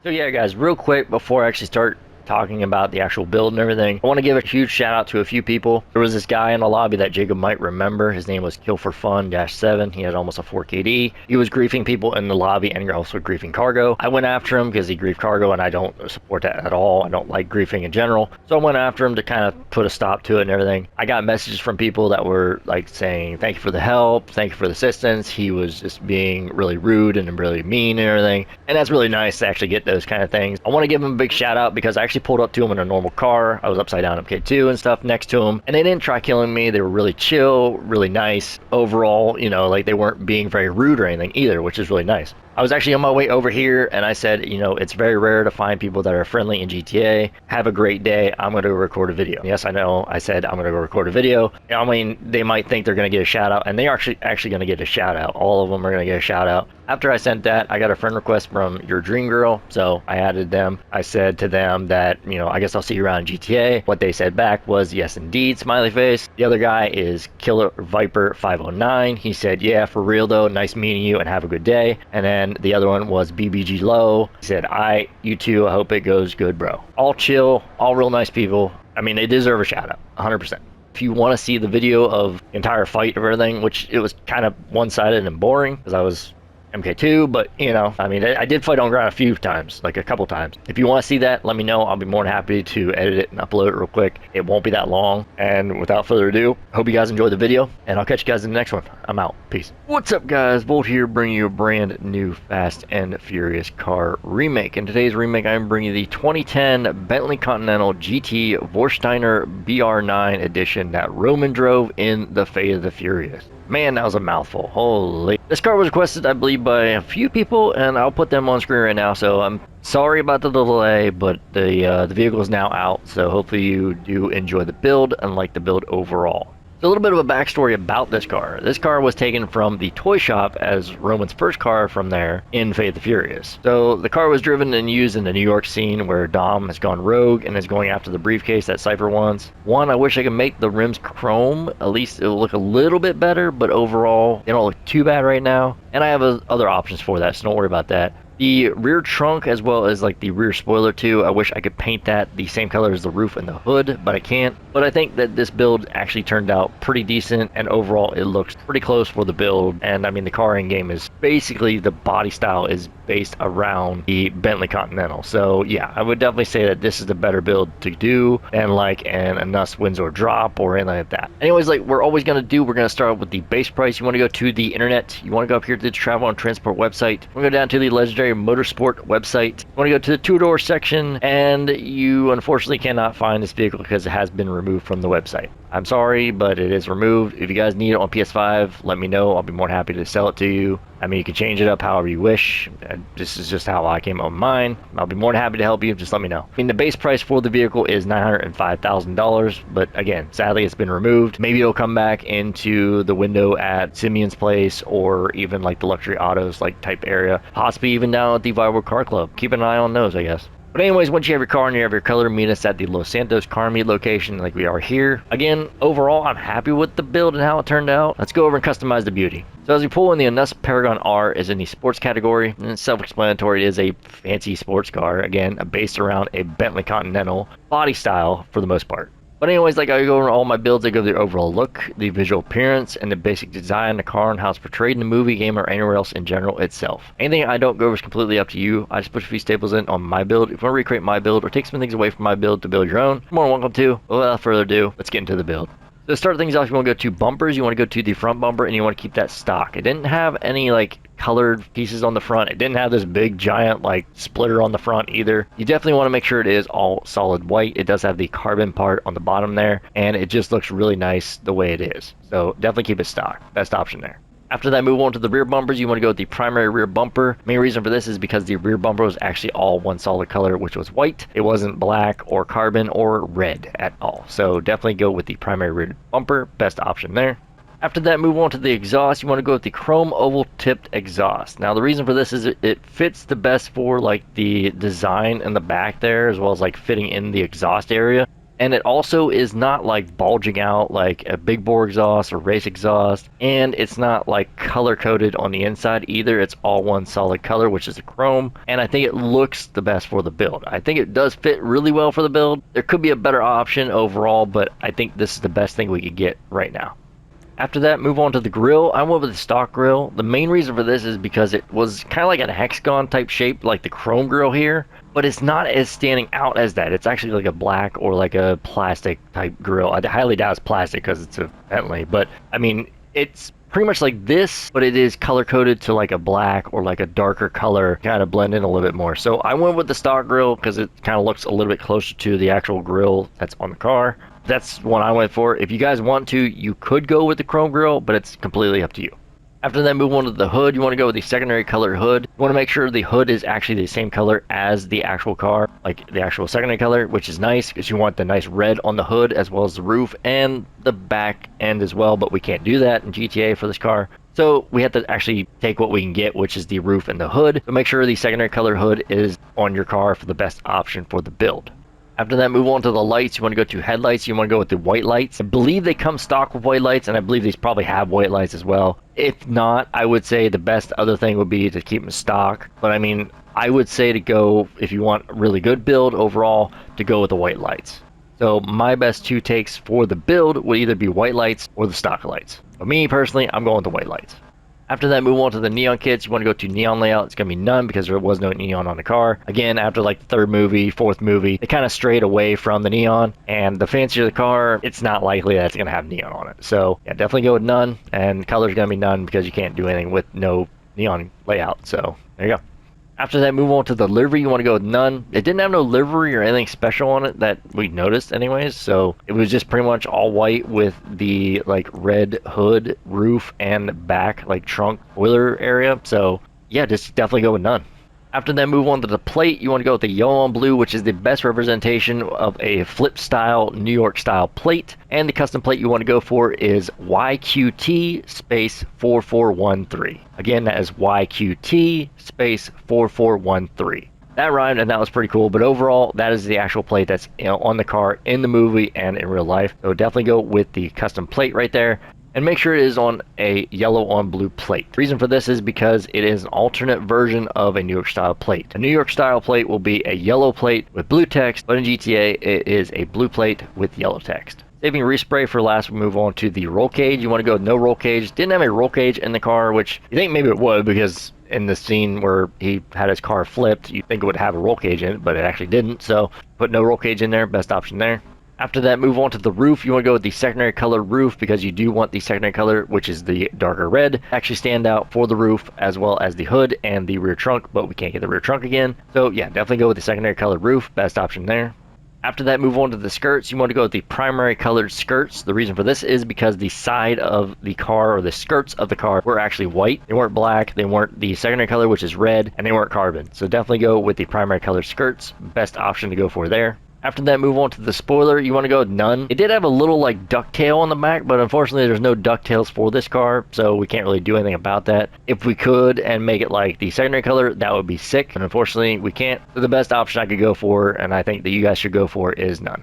So yeah, guys, real quick before I actually start talking about the actual build and everything, I want to give a huge shout out to a few people. There was this guy in the lobby that Jacob might remember. His name was Kill for Fun 7. He had almost a 4 KD. He was griefing people in the lobby and also griefing cargo. I went after him because he griefed cargo and I don't support that at all. I don't like griefing in general. So I went after him to kind of put a stop to it and everything. I got messages from people that were like saying, thank you for the help, thank you for the assistance. He was just being really rude and really mean and everything. And that's really nice to actually get those kind of things. I want to give him a big shout out because I actually pulled up to him in a normal car. I was upside down MK2 and stuff next to him, and they didn't try killing me. They were really chill, really nice overall, you know, like they weren't being very rude or anything either, which is really nice. I was actually on my way over here and I said, you know, it's very rare to find people that are friendly in GTA. Have a great day. I'm going to go record a video. Yes, I know. I said I'm going to go record a video. I mean, they might think they're going to get a shout out, and they are actually going to get a shout out. All of them are going to get a shout out. After I sent that, I got a friend request from your dream girl, so I added them. I said to them that, you know, I guess I'll see you around GTA. What they said back was yes indeed, smiley face. The other guy is Killer Viper 509. He said, yeah, for real though, nice meeting you and have a good day. And then the other one was BBG Low. He said, you too, I hope it goes good, bro. All chill, all real nice people. I mean, they deserve a shout out, 100%. If you want to see the video of the entire fight of everything, which it was kind of one-sided and boring because I was MK2, but you know, I mean, I did fight on ground a few times, like a couple times. If you want to see that, let me know. I'll be more than happy to edit it and upload it real quick. It won't be that long. And without further ado, hope you guys enjoyed the video, and I'll catch you guys in the next one. I'm out. Peace. What's up, guys? Volt here, bringing you a brand new Fast and Furious car remake. In today's remake, I'm bringing you the 2010 Bentley Continental GT Vorsteiner BR9 edition that Roman drove in the Fate of the Furious. Man, that was a mouthful. Holy. This car was requested, I believe, by a few people, and I'll put them on screen right now. So I'm sorry about the delay, but the vehicle is now out. So hopefully you do enjoy the build and like the build overall. So a little bit of a backstory about this car. This car was taken from the toy shop as Roman's first car from there in Fate of the Furious. So the car was driven and used in the New York scene where Dom has gone rogue and is going after the briefcase that Cypher wants. One, I wish I could make the rims chrome. At least it'll look a little bit better, but overall, they don't look too bad right now. And I have other options for that, so don't worry about that. The rear trunk, as well as like the rear spoiler too, I wish I could paint that the same color as the roof and the hood, but I can't. But I think that this build actually turned out pretty decent, and overall it looks pretty close for the build. And I mean, the car in game is basically, the body style is based around the Bentley Continental. So yeah, I would definitely say that this is the better build to do than like a Nuss Windsor drop or anything like that. Anyways, like we're always going to do, we're going to start with the base price. You want to go to the internet, you want to go up here to the travel and transport website, we're going to go down to the legendary motorsport website, you want to go to the two-door section, and you unfortunately cannot find this vehicle because it has been removed from the website. I'm sorry, but it is removed. If you guys need it on PS5, let me know. I'll be more than happy to sell it to you. I mean, you can change it up however you wish. This is just how I came up with mine. I'll be more than happy to help you. Just let me know. I mean, the base price for the vehicle is $905,000, but again, sadly, it's been removed. Maybe it'll come back into the window at Simeon's place, or even like the luxury autos like type area, possibly even down at the Viral Car Club. Keep an eye on those, I guess. But anyways, once you have your car and you have your color, meet us at the Los Santos car meet location like we are here. Again, overall, I'm happy with the build and how it turned out. Let's go over and customize the beauty. So as we pull in, the Nuss Paragon R is in the sports category, and it's self-explanatory. It is a fancy sports car, again, based around a Bentley Continental body style for the most part. But anyways, like I go over all my builds, I go over the overall look, the visual appearance, and the basic design of the car and how it's portrayed in the movie, game, or anywhere else in general itself. Anything I don't go over is completely up to you. I just put a few staples in on my build. If you want to recreate my build or take some things away from my build to build your own, you're more than welcome to. But without further ado, let's get into the build. So to start things off, you want to go to bumpers, you want to go to the front bumper, and you want to keep that stock. It didn't have any like colored pieces on the front. It didn't have this big giant like splitter on the front either. You definitely want to make sure it is all solid white. It does have the carbon part on the bottom there, and it just looks really nice the way it is. So definitely keep it stock. Best option there. After that, move on to the rear bumpers. You want to go with the primary rear bumper. Main reason for this is because the rear bumper was actually all one solid color, which was white. It wasn't black or carbon or red at all. So definitely go with the primary rear bumper. Best option there. After that, move on to the exhaust. You want to go with the chrome oval tipped exhaust. Now the reason for this is it fits the best for like the design in the back there, as well as like fitting in the exhaust area. And it also is not like bulging out like a big bore exhaust or race exhaust, and it's not like color coded on the inside either. It's all one solid color, which is a chrome, and I think it looks the best for the build. I think it does fit really well for the build. There could be a better option overall, but I think this is the best thing we could get right now. After that, move on to the grill. I went with the stock grill. The main reason for this is because it was kind of like a hexagon type shape, like the chrome grill here, but it's not as standing out as that. It's actually like a black or like a plastic type grill. I highly doubt it's plastic because it's a Bentley, but I mean, it's pretty much like this, but it is color coded to like a black or like a darker color, kind of blend in a little bit more. So I went with the stock grill because it kind of looks a little bit closer to the actual grill that's on the car. That's what I went for. If you guys want to, you could go with the chrome grill, but it's completely up to you. After that, move on to the hood. You want to go with the secondary color hood. You want to make sure the hood is actually the same color as the actual car, like the actual secondary color, which is nice because you want the nice red on the hood as well as the roof and the back end as well, but we can't do that in GTA for this car. So we have to actually take what we can get, which is the roof and the hood. So make sure the secondary color hood is on your car for the best option for the build. After that, move on to the lights. You want to go to headlights. You want to go with the white lights. I believe they come stock with white lights, and I believe these probably have white lights as well. If not, I would say the best other thing would be to keep them stock. But I mean, I would say to go, if you want a really good build overall, to go with the white lights. So my best two takes for the build would either be white lights or the stock lights. For me personally, I'm going with the white lights. After that, move on to the neon kits. You want to go to neon layout. It's going to be none because there was no neon on the car. Again, after like the third movie, fourth movie, they kind of strayed away from the neon. And the fancier the car, it's not likely that it's going to have neon on it. So yeah, definitely go with none. And color's going to be none because you can't do anything with no neon layout. So there you go. After that, move on to the livery. You want to go with none. It didn't have no livery or anything special on it that we noticed anyways. So it was just pretty much all white with the like red hood, roof, and back like trunk spoiler area. So yeah, just definitely go with none. After that, move on to the plate. You want to go with the yellow on blue, which is the best representation of a flip style, New York style plate. And the custom plate you want to go for is YQT space 4413. Again, that is YQT space 4413. That rhymed and that was pretty cool, but overall, that is the actual plate that's on the car in the movie and in real life. So definitely go with the custom plate right there. And make sure it is on a yellow on blue plate. The reason for this is because it is an alternate version of a New York style plate. A New York style plate will be a yellow plate with blue text, but in GTA it is a blue plate with yellow text. Saving respray for last, we move on to the roll cage. You want to go with no roll cage. Didn't have a roll cage in the car, which you think maybe it would because in the scene where he had his car flipped, you think it would have a roll cage in it, but it actually didn't. So put no roll cage in there, best option there. After that, move on to the roof. You want to go with the secondary color roof because you do want the secondary color, which is the darker red, actually stand out for the roof as well as the hood and the rear trunk, but we can't get the rear trunk again. So yeah, definitely go with the secondary color roof, best option there. After that, move on to the skirts. You want to go with the primary colored skirts. The reason for this is because the side of the car or the skirts of the car were actually white. They weren't black, they weren't the secondary color, which is red, and they weren't carbon. So definitely go with the primary colored skirts, best option to go for there. After that, move on to the spoiler. You want to go with none. It did have a little like ducktail on the back, but unfortunately there's no ducktails for this car, so we can't really do anything about that. If we could and make it like the secondary color, that would be sick, but unfortunately we can't. So the best option I could go for, and I think that you guys should go for, is none.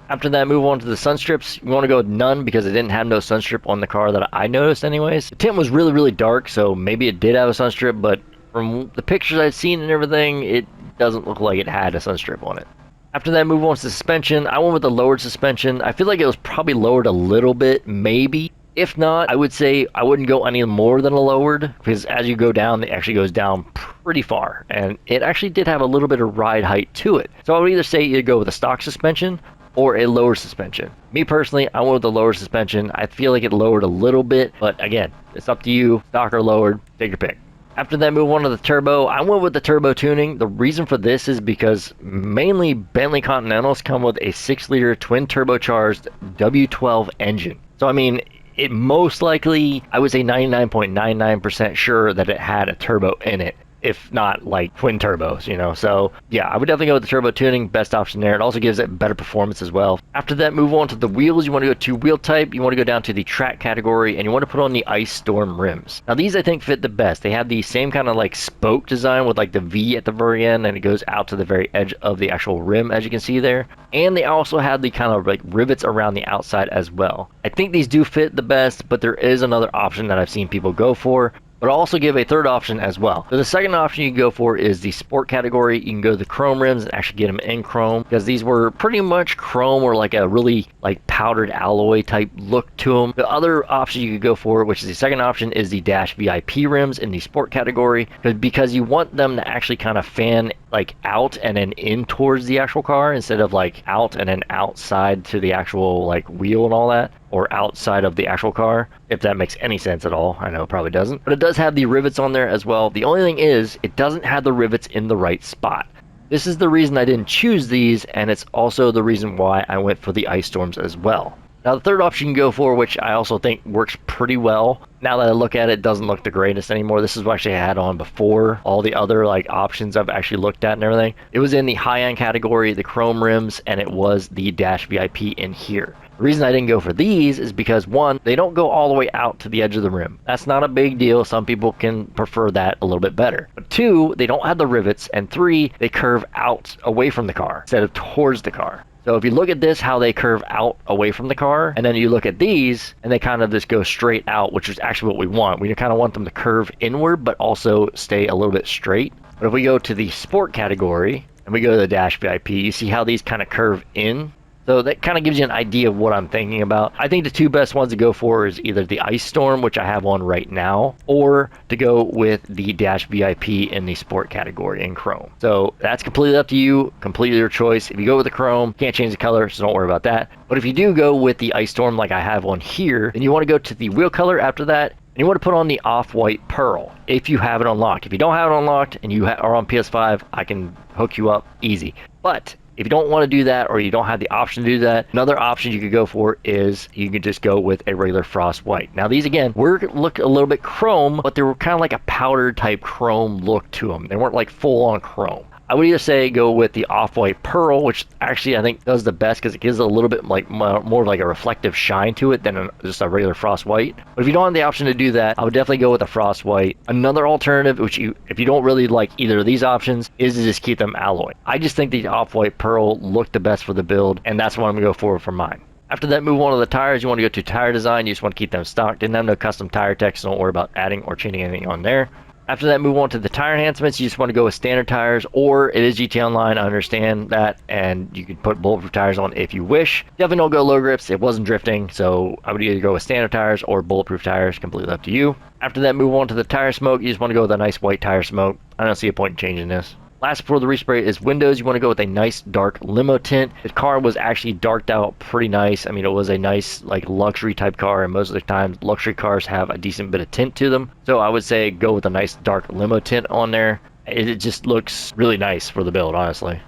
After that, move on to the sunstrips. You want to go with none because it didn't have no sunstrip on the car that I noticed anyways. The tint was really, really dark, so maybe it did have a sunstrip, but from the pictures I've seen and everything, it doesn't look like it had a sunstrip on it. After that, move on to suspension. I went with the lowered suspension. I feel like it was probably lowered a little bit, maybe. If not, I would say I wouldn't go any more than a lowered, because as you go down, it actually goes down pretty far. And it actually did have a little bit of ride height to it. So I would either say you go with a stock suspension or a lower suspension. Me personally, I went with the lower suspension. I feel like it lowered a little bit, but again, it's up to you. Stock or lowered, take your pick. After that, move on to the turbo. I went with the turbo tuning. The reason for this is because mainly Bentley Continentals come with a 6-liter twin turbocharged W12 engine. So I mean, it most likely, I would say 99.99% sure that it had a turbo in it. if not like twin turbos, you know. So yeah, I would definitely go with the turbo tuning, best option there. It also gives it better performance as well. After that, move on to the wheels. You want to go to wheel type, you want to go down to the track category, and you want to put on the Ice Storm rims. Now these I think fit the best. They have the same kind of like spoke design with like the V at the very end, and it goes out to the very edge of the actual rim, as you can see there. And they also have the kind of like rivets around the outside as well. I think these do fit the best, but there is another option that I've seen people go for. But I'll also give a third option as well. So the second option you can go for is the sport category. You can go to the chrome rims and actually get them in chrome, because these were pretty much chrome or like a really like powdered alloy type look to them. The other option you could go for, which is the second option, is the Dash VIP rims in the sport category, because you want them to actually kind of fan like out and then in towards the actual car, instead of like out and then outside to the actual like wheel and all that, or outside of the actual car, if that makes any sense at all. I know it probably doesn't, but it does have the rivets on there as well. The only thing is it doesn't have the rivets in the right spot. This is the reason I didn't choose these, and it's also the reason why I went for the Ice Storms as well. Now the third option you can go for, which I also think works pretty well, now that I look at it, it doesn't look the greatest anymore. This is what actually I had on before all the other like options I've actually looked at and everything. It was in the high-end category, the chrome rims, and it was the Dash VIP in here. The reason I didn't go for these is because, one, they don't go all the way out to the edge of the rim. That's not a big deal. Some people can prefer that a little bit better. But two, they don't have the rivets, and three, they curve out away from the car instead of towards the car. So if you look at this, how they curve out away from the car, and then you look at these, and they kind of just go straight out, which is actually what we want. We kind of want them to curve inward, but also stay a little bit straight. But if we go to the sport category, and we go to the Dash VIP, you see how these kind of curve in? So that kind of gives you an idea of what I'm thinking about. I think the two best ones to go for is either the Ice Storm, which I have on right now, or to go with the Dash VIP in the sport category in chrome. So that's completely up to you, completely your choice. If you go with the chrome, can't change the color, so don't worry about that. But if you do go with the Ice Storm like I have on here, then you want to go to the wheel color after that, and you want to put on the off-white pearl if you have it unlocked. If you don't have it unlocked and you are on PS5, I can hook you up easy. But if you don't want to do that, or you don't have the option to do that, another option you could go for is you could just go with a regular frost white. Now these again look a little bit chrome, but they were kind of like a powdered type chrome look to them. They weren't like full on chrome. I would either say go with the off-white pearl, which actually I think does the best because it gives it a little bit like more of like a reflective shine to it than just a regular frost white. But if you don't have the option to do that, I would definitely go with a frost white. Another alternative, which if you don't really like either of these options, is to just keep them alloy. I just think the off-white pearl looked the best for the build, and that's what I'm gonna go for mine. After that, move on to the tires. You want to go to tire design. You just want to keep them stock. Didn't have no custom tire tech, so don't worry about adding or changing anything on there. After that, move on to the tire enhancements. You just want to go with standard tires, or it is GT Online, I understand that, and you can put bulletproof tires on if you wish. Definitely don't go low grips. It wasn't drifting, so I would either go with standard tires or bulletproof tires, completely up to you. After that, move on to the tire smoke. You just want to go with a nice white tire smoke. I don't see a point in changing this. Last for the respray is windows. You want to go with a nice dark limo tint. The car was actually darked out pretty nice. I mean, it was a nice like luxury type car, and most of the time luxury cars have a decent bit of tint to them. So I would say go with a nice dark limo tint on there. It just looks really nice for the build, honestly.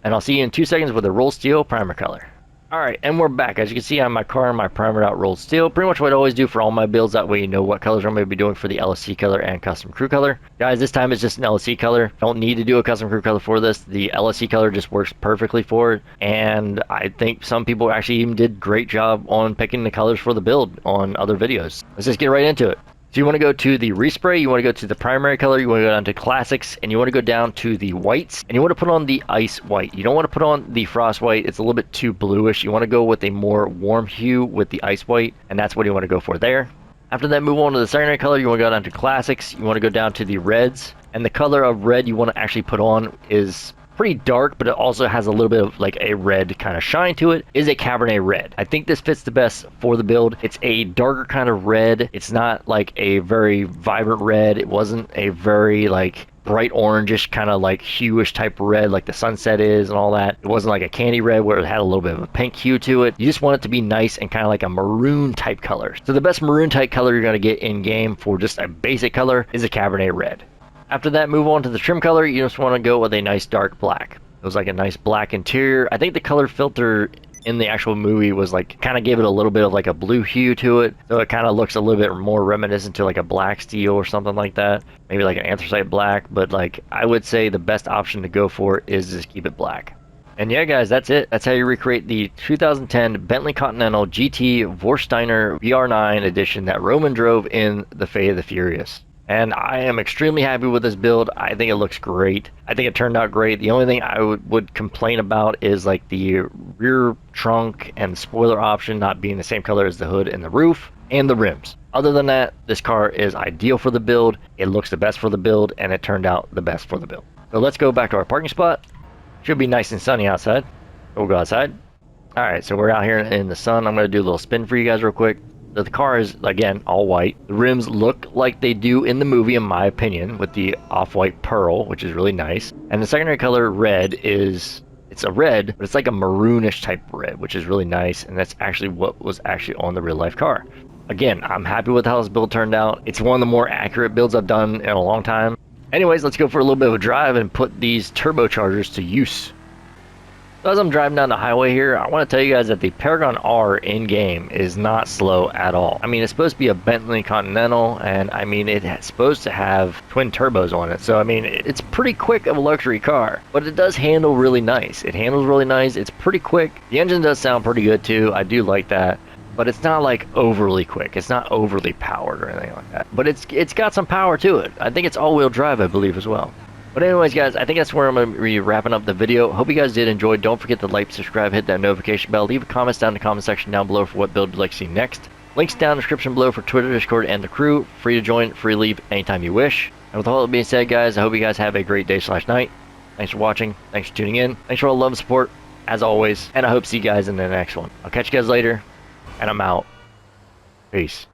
And I'll see you in 2 seconds with a roll steel primer color. Alright, and we're back. As you can see on my car, my primered out rolled steel. Pretty much what I always do for all my builds. That way you know what colors I'm going to be doing for the LSC color and custom crew color. Guys, this time it's just an LSC color. Don't need to do a custom crew color for this. The LSC color just works perfectly for it. And I think some people actually even did a great job on picking the colors for the build on other videos. Let's just get right into it. So you want to go to the respray, you want to go to the primary color, you want to go down to classics, and you want to go down to the whites, and you want to put on the ice white. You don't want to put on the frost white. It's a little bit too bluish. You want to go with a more warm hue with the ice white, and that's what you want to go for there. After that, move on to the secondary color. You want to go down to classics, you want to go down to the reds, and the color of red you want to actually put on is pretty dark, but it also has a little bit of like a red kind of shine to it, is a Cabernet red. I think this fits the best for the build. It's a darker kind of red. It's not like a very vibrant red. It wasn't a very like bright orangish kind of like hue-ish type red like the sunset is and all that. It wasn't like a candy red where it had a little bit of a pink hue to it. You just want it to be nice and kind of like a maroon type color. So the best maroon type color you're going to get in game for just a basic color is a Cabernet red. After that, move on to the trim color. You just want to go with a nice dark black. It was like a nice black interior. I think the color filter in the actual movie was like kind of gave it a little bit of like a blue hue to it, so it kind of looks a little bit more reminiscent to like a black steel or something like that, maybe like an anthracite black. But like I would say the best option to go for is just keep it black. And yeah, guys, that's it. That's how you recreate the 2010 Bentley Continental GT Vorsteiner BR9 edition that Roman drove in The Fate of the Furious. And I am extremely happy with this build. I think it looks great. I think it turned out great. The only thing I would complain about is like the rear trunk and spoiler option not being the same color as the hood and the roof and the rims. Other than that, this car is ideal for the build. It looks the best for the build, and it turned out the best for the build. So let's go back to our parking spot. Should be nice and sunny outside. We'll go outside. All right, so we're out here in the sun. I'm going to do a little spin for you guys real quick. So the car is, again, all white. The rims look like they do in the movie, in my opinion, with the off-white pearl, which is really nice. And the secondary color red is, it's a red, but it's like a maroonish type red, which is really nice. And that's actually what was actually on the real-life car. Again, I'm happy with how this build turned out. It's one of the more accurate builds I've done in a long time. Anyways, let's go for a little bit of a drive and put these turbochargers to use. So as I'm driving down the highway here, I want to tell you guys that the Paragon R in-game is not slow at all. I mean, it's supposed to be a Bentley Continental, and I mean, it's supposed to have twin turbos on it. So, I mean, it's pretty quick of a luxury car, but it does handle really nice. It handles really nice. It's pretty quick. The engine does sound pretty good too. I do like that. But it's not like overly quick. It's not overly powered or anything like that. But it's got some power to it. I think it's all-wheel drive, I believe, as well. But anyways, guys, I think that's where I'm going to be wrapping up the video. Hope you guys did enjoy. Don't forget to like, subscribe, hit that notification bell. Leave a comment down in the comment section down below for what build you'd like to see next. Links down in the description below for Twitter, Discord, and the crew. Free to join, free to leave anytime you wish. And with all that being said, guys, I hope you guys have a great day/night. Thanks for watching. Thanks for tuning in. Thanks for all the love and support, as always. And I hope to see you guys in the next one. I'll catch you guys later. And I'm out. Peace.